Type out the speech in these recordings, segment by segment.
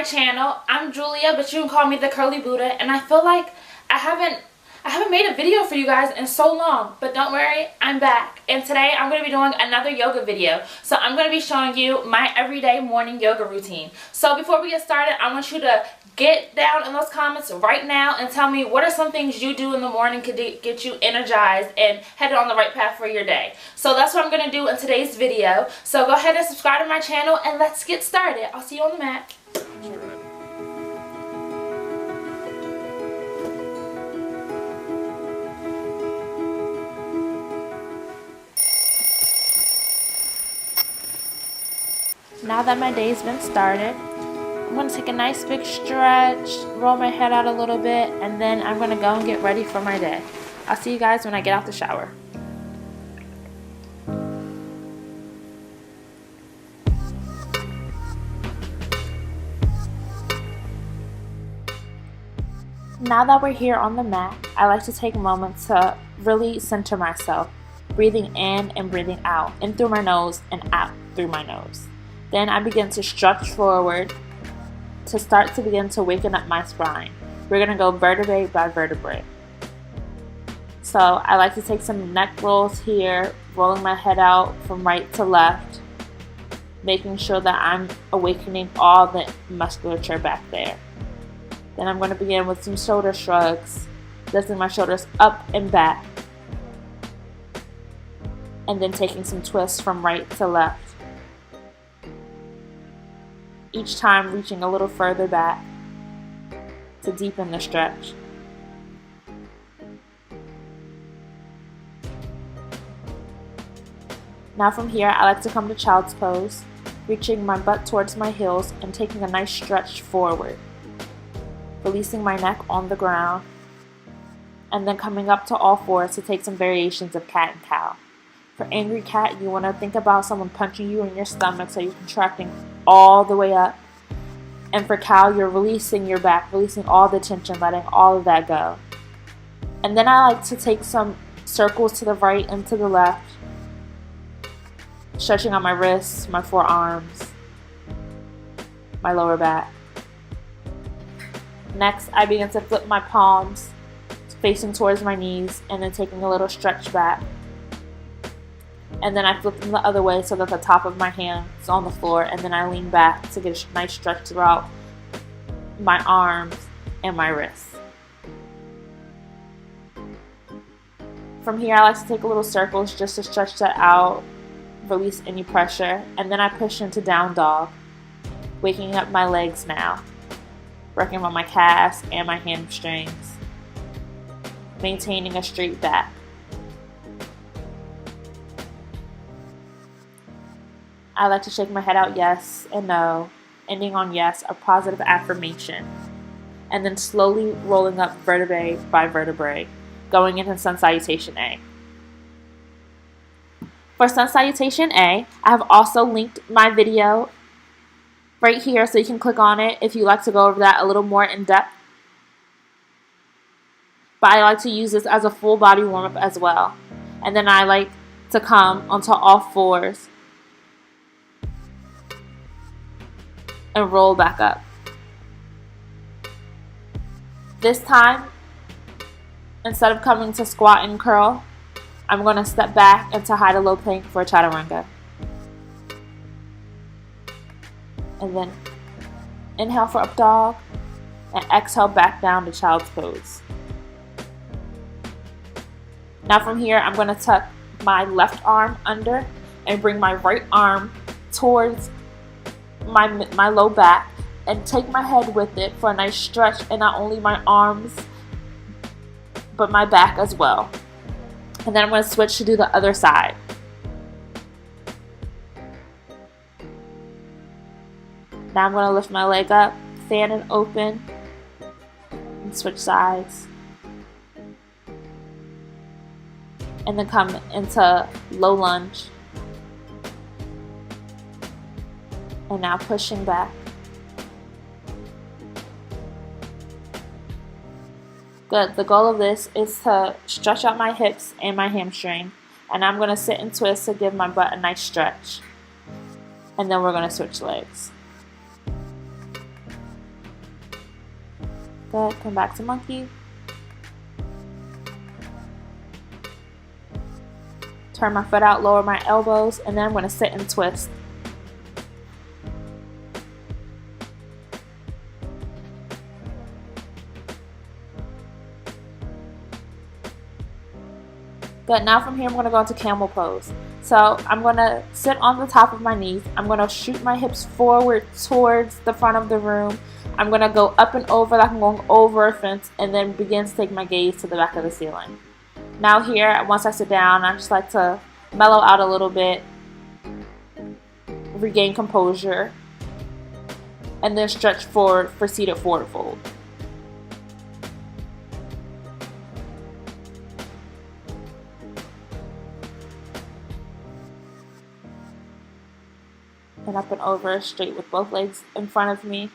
channel. I'm Julia, but you can call me the Curly Buddha, and I feel like I haven't made a video for you guys in so long, but don't worry, I'm back. And today I'm going to be doing another yoga video. So I'm going to be showing you my everyday morning yoga routine. So before we get started, I want you to get down in those comments right now and tell me what are some things you do in the morning to get you energized and headed on the right path for your day. So that's what I'm going to do in today's video. So go ahead and subscribe to my channel and let's get started. I'll see you on the mat. Now that my day's been started, I'm going to take a nice big stretch, roll my head out a little bit, and then I'm going to go and get ready for my day. I'll see you guys when I get out the shower. Now that we're here on the mat, I like to take a moment to really center myself, breathing in and breathing out, in through my nose and out through my nose. Then I begin to stretch forward to begin to waken up my spine. We're going to go vertebrae by vertebrae. So I like to take some neck rolls here, rolling my head out from right to left, making sure that I'm awakening all the musculature back there. Then I'm going to begin with some shoulder shrugs, lifting my shoulders up and back, and then taking some twists from right to left. Each time reaching a little further back to deepen the stretch. Now from here, I like to come to child's pose, reaching my butt towards my heels and taking a nice stretch forward, releasing my neck on the ground, and then coming up to all fours to take some variations of cat and cow. For angry cat, you want to think about someone punching you in your stomach so you're contracting all the way up. And for cow, you're releasing your back, releasing all the tension, letting all of that go. And then I like to take some circles to the right and to the left, stretching out my wrists, my forearms, my lower back. Next, I begin to flip my palms, facing towards my knees, and then taking a little stretch back. And then I flip them the other way so that the top of my hand is on the floor, and then I lean back to get a nice stretch throughout my arms and my wrists. From here, I like to take a little circles just to stretch that out, release any pressure, and then I push into down dog, waking up my legs now, working on my calves and my hamstrings, maintaining a straight back. I like to shake my head out yes and no, ending on yes, a positive affirmation, and then slowly rolling up vertebrae by vertebrae, going into Sun Salutation A. For Sun Salutation A, I have also linked my video right here so you can click on it if you'd like to go over that a little more in depth. But I like to use this as a full body warm up as well. And then I like to come onto all fours and roll back up. This time, instead of coming to squat and curl, I'm going to step back into high to low plank for a chaturanga. And then inhale for up dog and exhale back down to child's pose. Now from here, I'm going to tuck my left arm under and bring my right arm towards my low back and take my head with it for a nice stretch in not only my arms but my back as well. And then I'm going to switch to do the other side. Now I'm going to lift my leg up, fan it open, and switch sides. And then come into low lunge. And now pushing back. Good. The goal of this is to stretch out my hips and my hamstring. And I'm going to sit and twist to give my butt a nice stretch. And then we're going to switch legs. Good. Come back to monkey. Turn my foot out, lower my elbows, and then I'm going to sit and twist. Good. Now from here I'm going to go into camel pose. So I'm going to sit on the top of my knees. I'm going to shoot my hips forward towards the front of the room. I'm going to go up and over like I'm going over a fence, and then begin to take my gaze to the back of the ceiling. Now here, once I sit down, I just like to mellow out a little bit, regain composure, and then stretch forward for seated forward fold. And up and over straight with both legs in front of me.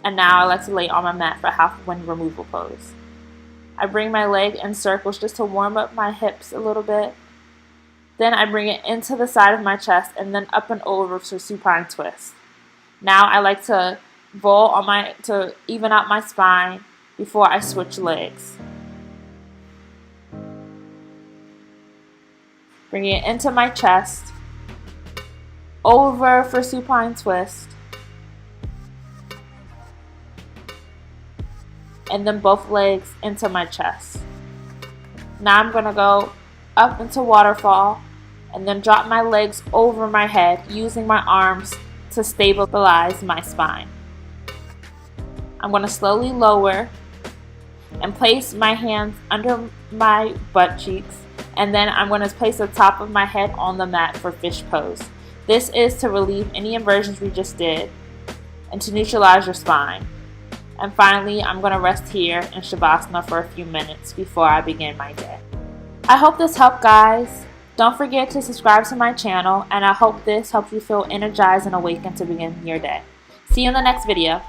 And now I like to lay on my mat for half wind removal pose. I bring my leg in circles just to warm up my hips a little bit. Then I bring it into the side of my chest and then up and over to supine twist. Now I like to roll on to even out my spine before I switch legs. Bring it into my chest, over for supine twist, and then both legs into my chest. Now I'm going to go up into waterfall and then drop my legs over my head using my arms to stabilize my spine. I'm going to slowly lower and place my hands under my butt cheeks, and then I'm going to place the top of my head on the mat for fish pose. This is to relieve any inversions we just did and to neutralize your spine. And finally, I'm going to rest here in Shavasana for a few minutes before I begin my day. I hope this helped, guys. Don't forget to subscribe to my channel, and I hope this helps you feel energized and awakened to begin your day. See you in the next video.